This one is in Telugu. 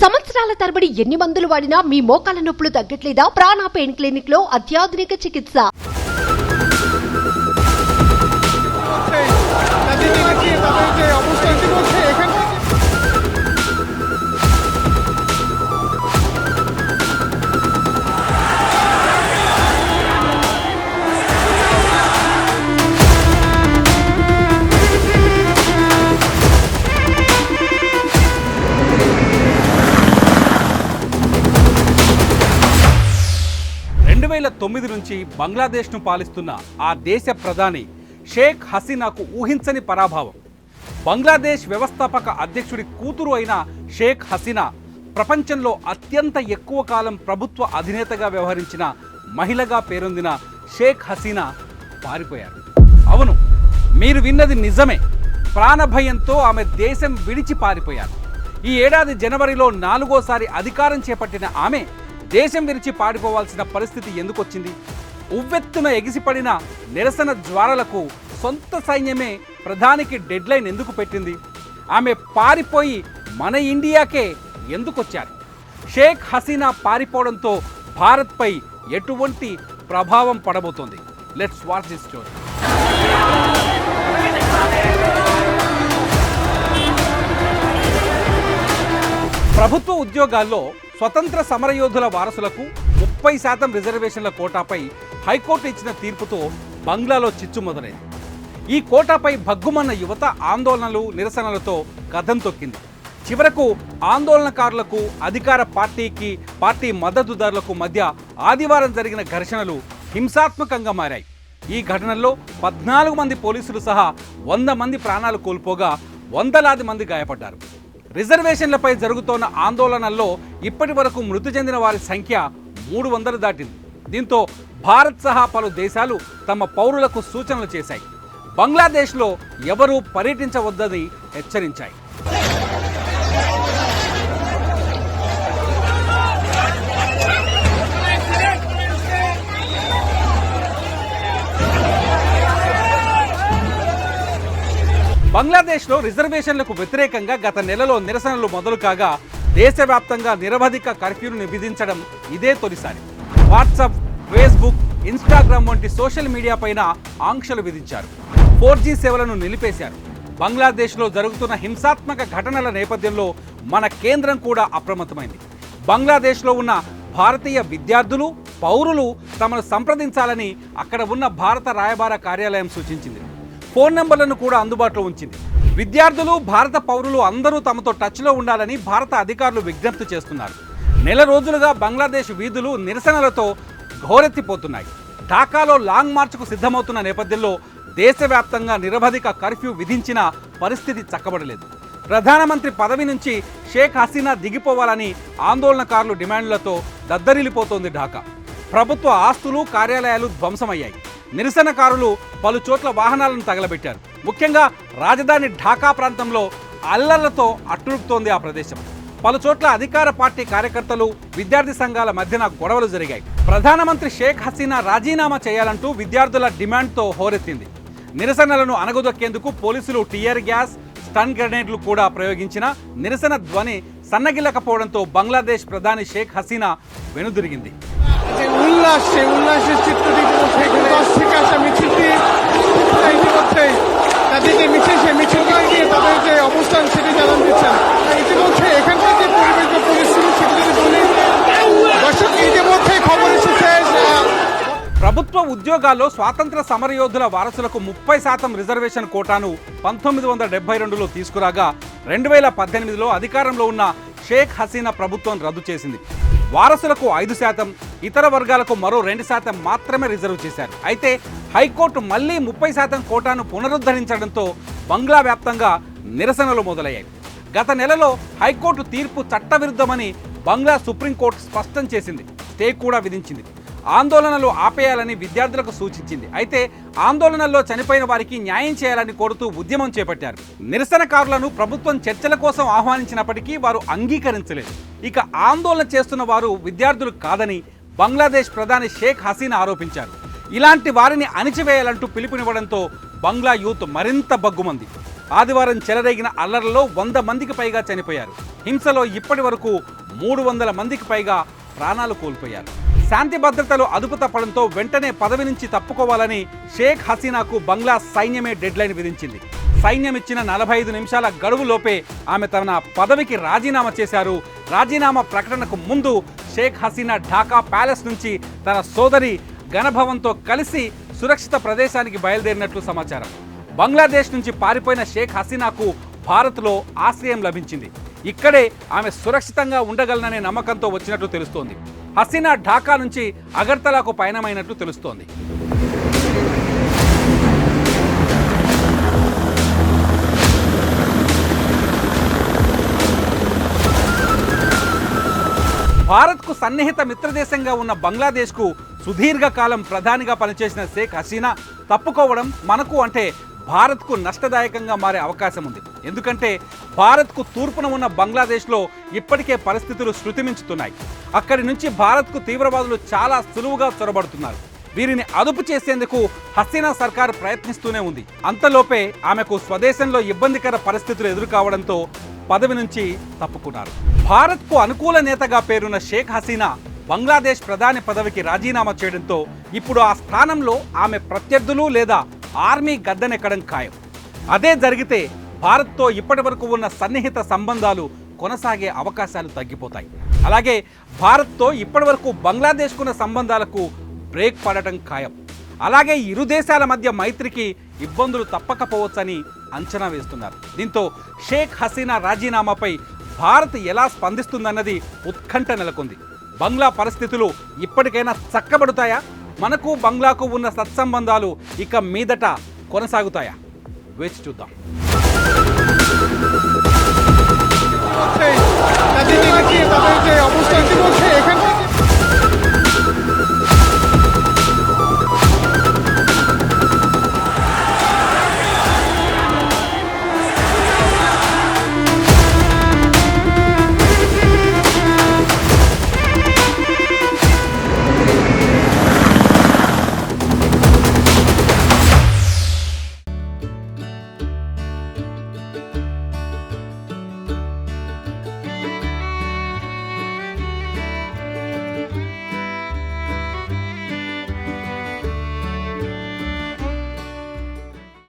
సంవత్సరాల తరబడి ఎన్ని మందులు వాడినా మీ మోకాల నొప్పులు తగ్గట్లేదా? ప్రాణ పెయిన్ క్లినిక్ లో అత్యాధునిక చికిత్స. నుంచి బంగ్లాదేశ్ను పాలిస్తున్న ఆ దేశ ప్రధాని షేక్ హసీనాకు ఊహించని పరాభవం. బంగ్లాదేశ్ వ్యవస్థాపక అధ్యక్షుడి కూతురు అయిన షేక్ హసీనా ప్రపంచంలో అత్యంత ఎక్కువ కాలం ప్రభుత్వ అధినేతగా వ్యవహరించిన మహిళగా పేరొందిన షేక్ హసీనా పారిపోయారు. అవును, మీరు విన్నది నిజమే. ప్రాణభయంతో ఆమె దేశం విడిచి పారిపోయారు. ఈ ఏడాది జనవరిలో 4వసారి అధికారం చేపట్టిన ఆమె దేశం విడిచి పారిపోవాల్సిన పరిస్థితి ఎందుకు వచ్చింది? ఉవ్వెత్తున ఎగిసిపడిన నిరసన జ్వాలలకు సొంత సైన్యమే ప్రధానికి డెడ్లైన్ ఎందుకు పెట్టింది? ఆమె పారిపోయి మన ఇండియాకే ఎందుకు వచ్చారు? షేక్ హసీనా పారిపోవడంతో భారత్పై ఎటువంటి ప్రభావం పడబోతోంది? Let's watch this story. ప్రభుత్వ ఉద్యోగాల్లో స్వతంత్ర సమరయోధుల వారసులకు 30% రిజర్వేషన్ల కోటాపై హైకోర్టు ఇచ్చిన తీర్పుతో బంగ్లాలో చిచ్చు మొదలైంది. ఈ కోటాపై భగ్గుమన్న యువత ఆందోళనలు నిరసనలతో కథం తొక్కింది. చివరకు ఆందోళనకారులకు అధికార పార్టీ మద్దతుదారులకు మధ్య ఆదివారం జరిగిన ఘర్షణలు హింసాత్మకంగా మారాయి. ఈ ఘటనల్లో 14 మంది పోలీసులు సహా 100 మంది ప్రాణాలు కోల్పోగా వందలాది మంది గాయపడ్డారు. రిజర్వేషన్లపై జరుగుతోన్న ఆందోళనల్లో ఇప్పటి వరకు మృతి చెందిన వారి సంఖ్య 300 దాటింది. దీంతో భారత్ సహా పలు దేశాలు తమ పౌరులకు సూచనలు చేశాయి. బంగ్లాదేశ్లో ఎవరూ పర్యటించవద్దని హెచ్చరించాయి. బంగ్లాదేశ్లో రిజర్వేషన్లకు వ్యతిరేకంగా గత నెలలో నిరసనలు మొదలు కాగా దేశవ్యాప్తంగా నిరవధిక కర్ఫ్యూను విధించడం ఇదే తొలిసారి. వాట్సాప్, ఫేస్బుక్, ఇన్స్టాగ్రామ్ వంటి సోషల్ మీడియా పైన ఆంక్షలు విధించారు. 4G సేవలను నిలిపేశారు. బంగ్లాదేశ్లో జరుగుతున్న హింసాత్మక ఘటనల నేపథ్యంలో మన కేంద్రం కూడా అప్రమత్తమైంది. బంగ్లాదేశ్లో ఉన్న భారతీయ విద్యార్థులు, పౌరులు తమను సంప్రదించాలని అక్కడ ఉన్న భారత రాయబార కార్యాలయం సూచించింది. ఫోన్ నెంబర్లను కూడా అందుబాటులో ఉంచింది. విద్యార్థులు, భారత పౌరులు అందరూ తమతో టచ్లో ఉండాలని భారత అధికారులు విజ్ఞప్తి చేస్తున్నారు. నెల రోజులుగా బంగ్లాదేశ్ వీధులు నిరసనలతో ఘోరెత్తిపోతున్నాయి. ఢాకాలో లాంగ్ మార్చ్కు సిద్ధమవుతున్న నేపథ్యంలో దేశవ్యాప్తంగా నిరవధిక కర్ఫ్యూ విధించిన పరిస్థితి చక్కబడలేదు. ప్రధానమంత్రి పదవి నుంచి షేక్ హసీనా దిగిపోవాలని ఆందోళనకారులు డిమాండ్లతో దద్దరిల్లిపోతోంది ఢాకా. ప్రభుత్వ ఆస్తులు, కార్యాలయాలు ధ్వంసమయ్యాయి. నిరసనకారులు పలు చోట్ల వాహనాలను తగలబెట్టారు. ముఖ్యంగా రాజధాని ఢాకా ప్రాంతంలో అల్లర్లతో అట్టుడుపుతోంది ఆ ప్రదేశం. పలు చోట్ల అధికార పార్టీ కార్యకర్తలు, విద్యార్థి సంఘాల మధ్యన గొడవలు జరిగాయి. ప్రధానమంత్రి షేక్ హసీనా రాజీనామా చేయాలంటూ విద్యార్థుల డిమాండ్తో హోరెత్తింది. నిరసనలను అణగదొక్కేందుకు పోలీసులు టియర్ గ్యాస్, స్టన్ గ్రెనేడ్లు కూడా ప్రయోగించిన నిరసన ధ్వని సన్నగిల్లకపోవడంతో బంగ్లాదేశ్ ప్రధాని షేక్ హసీనా వెనుదిరిగింది. ప్రభుత్వ ఉద్యోగాల్లో స్వాతంత్ర సమరయోధుల వారసులకు 30% రిజర్వేషన్ కోటాను 1972లో తీసుకురాగా 2018లో అధికారంలో ఉన్న షేక్ హసీనా ప్రభుత్వం రద్దు చేసింది. వారసులకు 5%, ఇతర వర్గాలకు మరో 2% మాత్రమే రిజర్వ్ చేశారు. అయితే హైకోర్టు మళ్లీ 30% కోటాను పునరుద్ధరించడంతో బంగ్లా వ్యాప్తంగా నిరసనలు మొదలయ్యాయి. గత నెలలో హైకోర్టు తీర్పు చట్టవిరుద్ధమని బంగ్లా సుప్రీంకోర్టు స్పష్టం చేసింది. స్టే కూడా విధించింది. ఆందోళనలు ఆపేయాలని విద్యార్థులకు సూచించింది. అయితే ఆందోళనల్లో చనిపోయిన వారికి న్యాయం చేయాలని కోరుతూ ఉద్యమం చేపట్టారు. నిరసనకారులను ప్రభుత్వం చర్చల కోసం ఆహ్వానించినప్పటికీ వారు అంగీకరించలేదు. ఇక ఆందోళన చేస్తున్న వారు విద్యార్థులు కాదని బంగ్లాదేశ్ ప్రధాని షేక్ హసీనా ఆరోపించారు. ఇలాంటి వారిని అణిచివేయాలంటూ పిలుపునివ్వడంతో బంగ్లా యూత్ మరింత బగ్గుమంది. ఆదివారం చెలరేగిన అల్లర్లలో 100 మందికి పైగా చనిపోయారు. హింసలో ఇప్పటి వరకు 300 మందికి పైగా ప్రాణాలు కోల్పోయారు. శాంతి భద్రతలు అదుపు తప్పడంతో వెంటనే పదవి నుంచి తప్పుకోవాలని షేక్ హసీనాకు బంగ్లా సైన్యమే డెడ్లైన్ విధించింది. సైన్యం ఇచ్చిన 45 నిమిషాల గడువులోపే ఆమె తన పదవికి రాజీనామా చేశారు. రాజీనామా ప్రకటనకు ముందు షేక్ హసీనా ఢాకా ప్యాలెస్ నుంచి తన సోదరి గణభవన్తో కలిసి సురక్షిత ప్రదేశానికి బయలుదేరినట్లు సమాచారం. బంగ్లాదేశ్ నుంచి పారిపోయిన షేక్ హసీనాకు భారత్లో ఆశ్రయం లభించింది. ఇక్కడే ఆమె సురక్షితంగా ఉండగలననే నమ్మకంతో వచ్చినట్లు తెలుస్తోంది. హసీనా ఢాకా నుంచి అగర్తలాకు పయనమైనట్లు తెలుస్తోంది. భారత్కు సన్నిహిత మిత్రదేశంగా ఉన్న బంగ్లాదేశ్కు సుదీర్ఘకాలం ప్రధానిగా పనిచేసిన షేక్ హసీనా తప్పుకోవడం మనకు అంటే భారత్కు నష్టదాయకంగా మారే అవకాశం ఉంది. ఎందుకంటే భారత్కు తూర్పున ఉన్న బంగ్లాదేశ్లో ఇప్పటికే పరిస్థితులు శృతిమించుతున్నాయి. అక్కడి నుంచి భారత్కు తీవ్రవాదులు చాలా సులువుగా చొరబడుతున్నారు. వీరిని అదుపు చేసేందుకు హసీనా సర్కార్ ప్రయత్నిస్తూనే ఉంది. అంతలోపే ఆమెకు స్వదేశంలో ఇబ్బందికర పరిస్థితులు ఎదురుకావడంతో పదవి నుంచి తప్పుకున్నారు. భారత్కు అనుకూల నేతగా పేరున్న షేక్ హసీనా బంగ్లాదేశ్ ప్రధాని పదవికి రాజీనామా చేయడంతో ఇప్పుడు ఆ స్థానంలో ఆమె ప్రత్యర్థులు లేదా ఆర్మీ గద్దెనెక్కడం ఖాయం. అదే జరిగితే భారత్తో ఇప్పటి వరకు ఉన్న సన్నిహిత సంబంధాలు కొనసాగే అవకాశాలు తగ్గిపోతాయి. అలాగే భారత్తో ఇప్పటి వరకు బంగ్లాదేశ్కున్న సంబంధాలకు బ్రేక్ పడటం ఖాయం. అలాగే ఇరు దేశాల మధ్య మైత్రికి ఇబ్బందులు తప్పకపోవచ్చని అంచనా వేస్తున్నారు. దీంతో షేక్ హసీనా రాజీనామాపై భారత్ ఎలా స్పందిస్తుందన్నది ఉత్కంఠ నెలకొంది. బంగ్లా పరిస్థితులు ఇప్పటికైనా చక్కబడుతాయా? మనకు బంగ్లాకు ఉన్న సత్సంబంధాలు ఇక మీదట కొనసాగుతాయా? వేచి చూద్దాం.